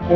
I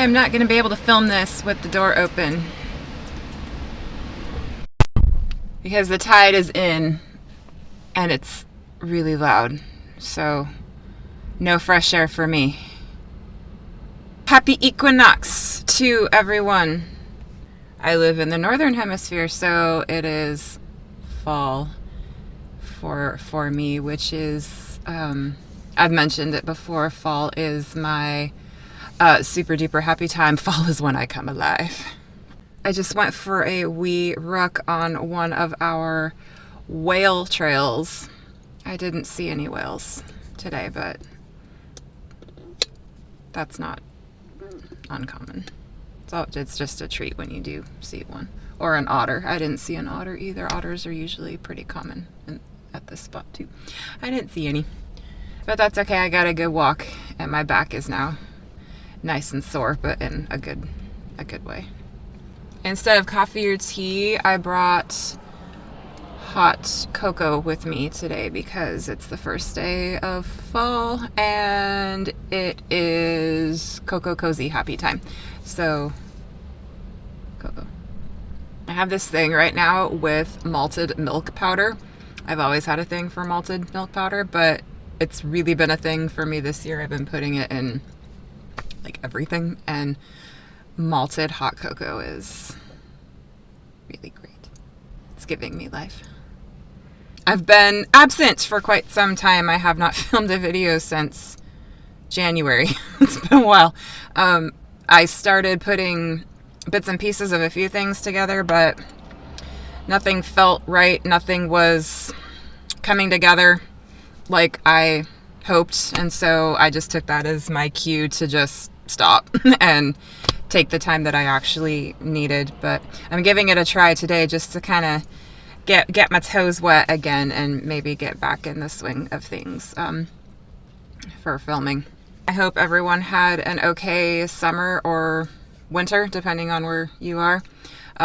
am not going to be able to film this with the door open because the tide is in and it's really loud, so no fresh air for me. Happy equinox to everyone. I live in the northern hemisphere, so it is fall for me, which is I've mentioned it before, fall is my super duper happy time. Fall is when I come alive. I just went for a wee ruck on one of our whale trails. I didn't see any whales today, but that's not uncommon. So it's just a treat when you do see one. Or an otter. I didn't see an otter either. Otters are usually pretty common at this spot too. I didn't see any. But that's okay. I got a good walk and my back is now nice and sore, but in a good way. Instead of coffee or tea, I brought hot cocoa with me today because it's the first day of fall and it is cocoa cozy happy time. So, cocoa. I have this thing right now with malted milk powder. I've always had a thing for malted milk powder, but it's really been a thing for me this year. I've been putting it in like everything, and malted hot cocoa is really great. It's giving me life. I've been absent for quite some time. I have not filmed a video since January. It's been a while. I started putting bits and pieces of a few things together, but nothing felt right. Nothing was coming together like I hoped, and so I just took that as my cue to just stop and take the time that I actually needed. But I'm giving it a try today just to kind of get my toes wet again and maybe get back in the swing of things for filming. I hope everyone had an okay summer or winter, depending on where you are.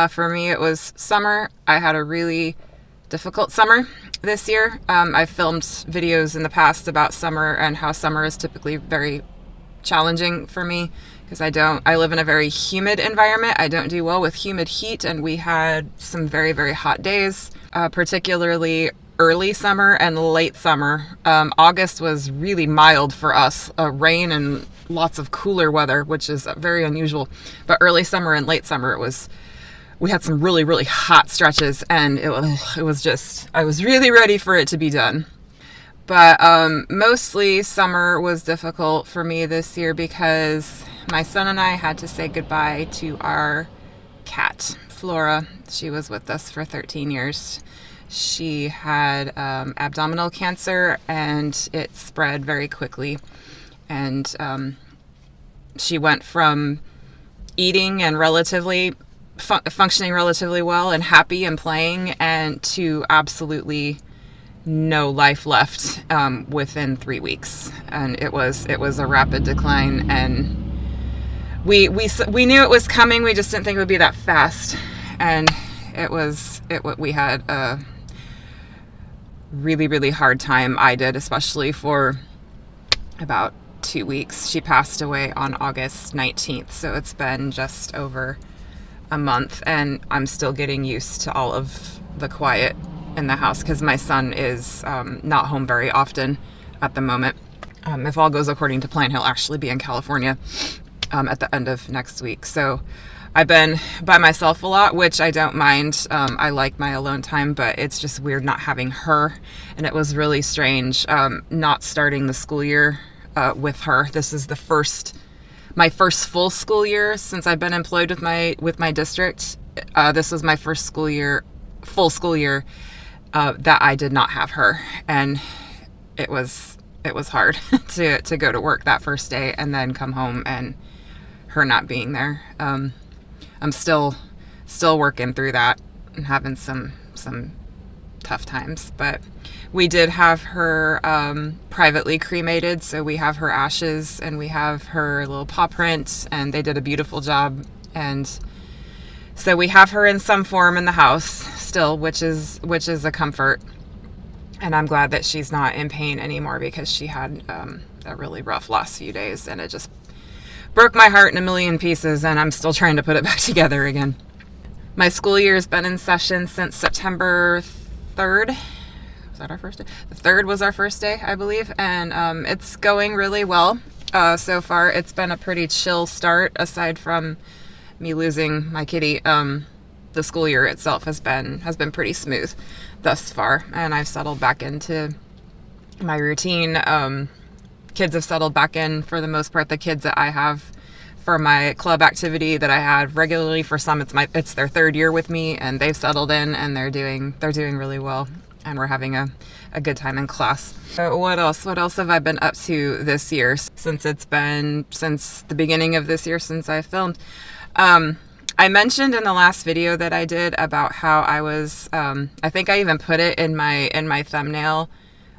For me, it was summer. I had a really difficult summer this year. I've filmed videos in the past about summer and how summer is typically very challenging for me because I live in a very humid environment. I don't do well with humid heat, and we had some very, very hot days, particularly early summer and late summer. August was really mild for us, rain and lots of cooler weather, which is very unusual. But early summer and late summer, we had some really, really hot stretches, and it was just, I was really ready for it to be done. But mostly summer was difficult for me this year because my son and I had to say goodbye to our cat, Flora. She was with us for 13 years. She had abdominal cancer, and it spread very quickly. And she went from eating and functioning relatively well and happy and playing, and to absolutely no life left within 3 weeks. And it was a rapid decline, and we knew it was coming. We just didn't think it would be that fast. And we had a really, really hard time. I did, especially for about 2 weeks. She passed away on August 19th, so it's been just over a month, and I'm still getting used to all of the quiet in the house because my son is not home very often at the moment. If all goes according to plan, he'll actually be in California at the end of next week. So I've been by myself a lot, which I don't mind. I like my alone time, but it's just weird not having her. And it was really strange not starting the school year with her. This is my first full school year since I've been employed with my district. This was my first full school year that I did not have her, and it was hard to go to work that first day and then come home and her not being there. I'm still working through that and having some tough times, but we did have her privately cremated, so we have her ashes and we have her little paw print, and they did a beautiful job, and so we have her in some form in the house still, which is a comfort. And I'm glad that she's not in pain anymore, because she had a really rough last few days, and it just broke my heart in a million pieces, and I'm still trying to put it back together again. My school year has been in session since September 3rd. Was that our first day? The 3rd was our first day, I believe, and it's going really well. So far, it's been a pretty chill start, aside from me losing my kitty. The school year itself has been pretty smooth thus far, and I've settled back into my routine. Kids have settled back in for the most part. The kids that I have for my club activity that I had regularly, for some it's their 3rd year with me, and they've settled in and they're doing really well, and we're having a good time in class. What else have I been up to this year, since the beginning of this year, since I filmed? I mentioned in the last video that I did about how I was, I think I even put it in my thumbnail,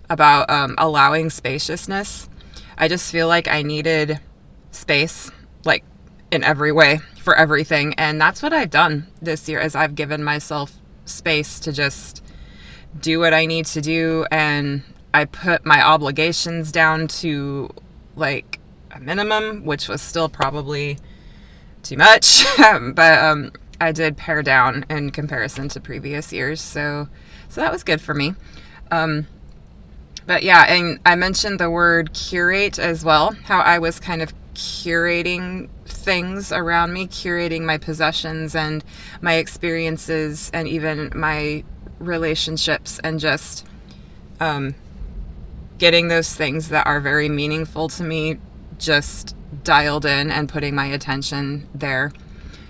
about allowing spaciousness. I just feel like I needed space, like in every way, for everything. And that's what I've done this year, is I've given myself space to just do what I need to do. And I put my obligations down to like a minimum, which was still probably too much, but I did pare down in comparison to previous years, so that was good for me. But yeah, and I mentioned the word curate as well, how I was kind of curating things around me, curating my possessions and my experiences and even my relationships, and just getting those things that are very meaningful to me just dialed in and putting my attention there,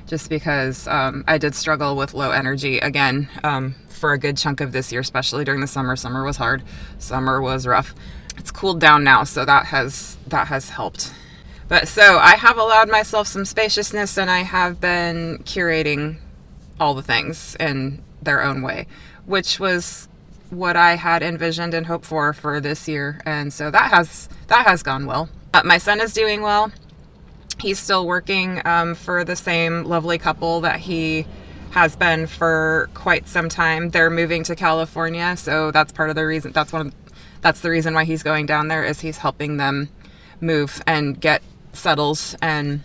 just because I did struggle with low energy again for a good chunk of this year, especially during the summer. Summer was hard. Summer was rough. It's cooled down now, so that has helped. But so I have allowed myself some spaciousness, and I have been curating all the things in their own way, which was what I had envisioned and hoped for this year, and so that has gone well. My son is doing well. He's still working for the same lovely couple that he has been for quite some time. They're moving to California, so that's part of the reason. That's the reason why he's going down there, is he's helping them move and get settled, and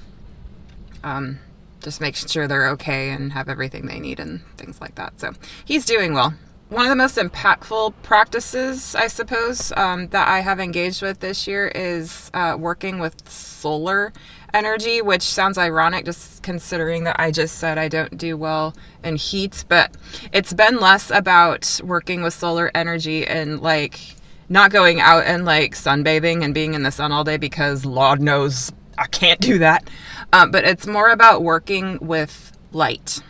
just make sure they're okay and have everything they need and things like that. So he's doing well. One of the most impactful practices, I suppose, that I have engaged with this year is working with solar energy, which sounds ironic just considering that I just said I don't do well in heat, but it's been less about working with solar energy and like not going out and like sunbathing and being in the sun all day, because Lord knows I can't do that. But it's more about working with light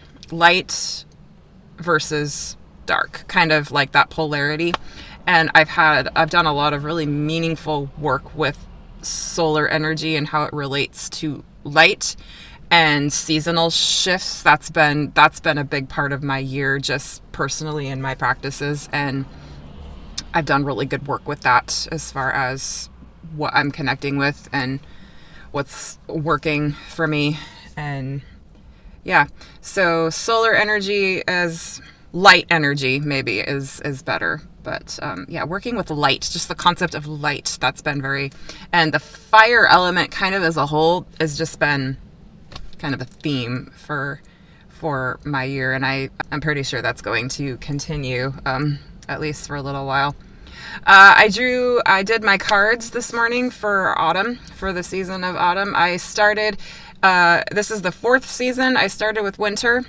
versus dark, kind of like that polarity. And I've done a lot of really meaningful work with solar energy and how it relates to light and seasonal shifts. That's been a big part of my year, just personally in my practices, and I've done really good work with that as far as what I'm connecting with and what's working for me. And Yeah. So solar energy as light energy maybe is better. But yeah, working with light, just the concept of light, that's been very, and the fire element kind of as a whole has just been kind of a theme for my year, and I'm pretty sure that's going to continue, at least for a little while. I did my cards this morning for autumn, for the season of autumn. I started, this is the 4th season. I started with winter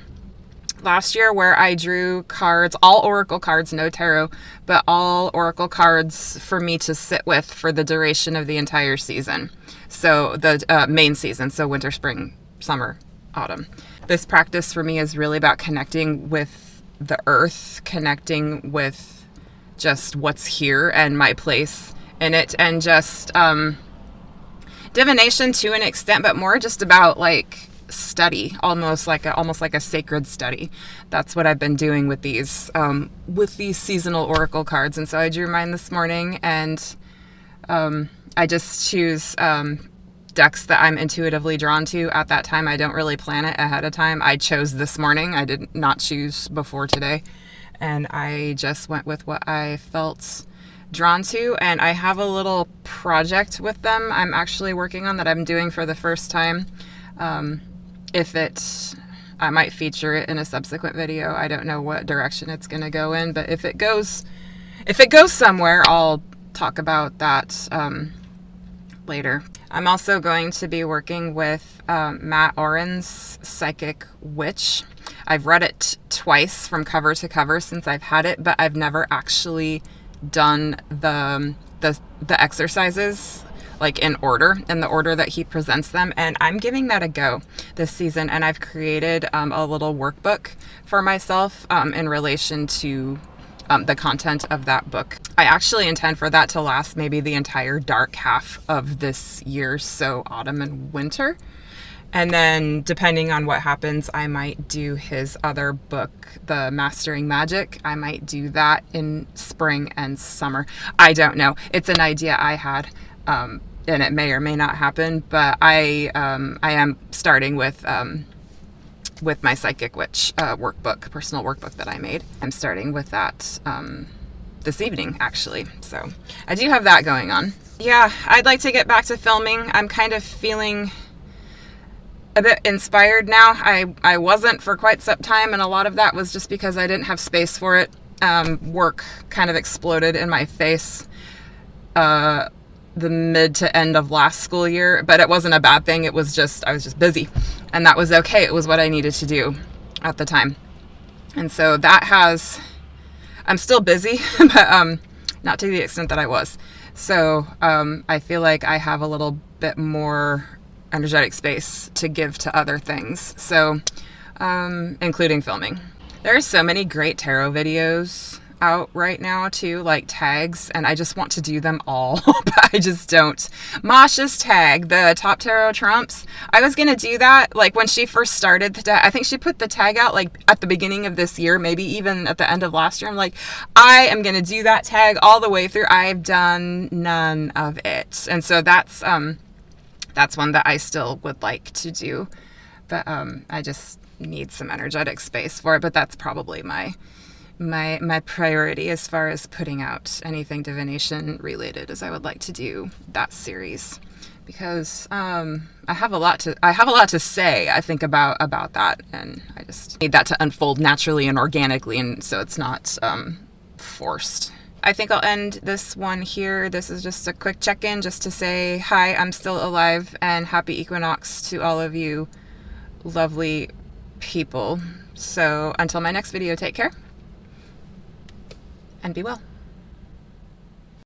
last year, where I drew cards, all oracle cards, no tarot, but all oracle cards for me to sit with for the duration of the entire season. So the main season, so winter, spring, summer, autumn. This practice for me is really about connecting with the earth, connecting with just what's here and my place in it, and just divination to an extent, but more just about like study, almost like a sacred study. That's what I've been doing with these seasonal oracle cards. And so I drew mine this morning, and I just choose decks that I'm intuitively drawn to at that time. I don't really plan it ahead of time. I chose this morning. I did not choose before today. And I just went with what I felt drawn to. And I have a little project with them I'm actually working on that I'm doing for the first time. I might feature it in a subsequent video. I don't know what direction it's going to go in, but if it goes somewhere, I'll talk about that later. I'm also going to be working with Matt Auryn's Psychic Witch. I've read it twice from cover to cover since I've had it, but I've never actually done the exercises like in the order that he presents them, and I'm giving that a go this season. And I've created a little workbook for myself in relation to the content of that book. I actually intend for that to last maybe the entire dark half of this year, so autumn and winter. And then depending on what happens, I might do his other book, the Mastering Magick. I might do that in spring and summer. I don't know. It's an idea I had, and it may or may not happen, but I am starting with my Psychic Witch workbook, personal workbook that I made. I'm starting with that this evening, actually. So I do have that going on. Yeah, I'd like to get back to filming. I'm kind of feeling a bit inspired now. I wasn't for quite some time, and a lot of that was just because I didn't have space for it. Work kind of exploded in my face the mid to end of last school year, but it wasn't a bad thing. It was just, I was just busy, and that was okay. It was what I needed to do at the time. And so I'm still busy, but not to the extent that I was. So I feel like I have a little bit more energetic space to give to other things. So including filming. There are so many great tarot videos out right now too, like tags, and I just want to do them all, but I just don't. Masha's tag, the top tarot trumps, I was gonna do that like when she first started the tag. I think she put the tag out like at the beginning of this year, maybe even at the end of last year. I'm like, I am gonna do that tag all the way through. I've done none of it, and so that's one that I still would like to do, but I just need some energetic space for it. But that's probably my priority as far as putting out anything divination related, as I would like to do that series, because I have a lot to say, I think, about that, and I just need that to unfold naturally and organically, and so it's not forced. I think I'll end this one here. This is just a quick check-in just to say hi, I'm still alive, and happy equinox to all of you lovely people. So until my next video, take care and be well.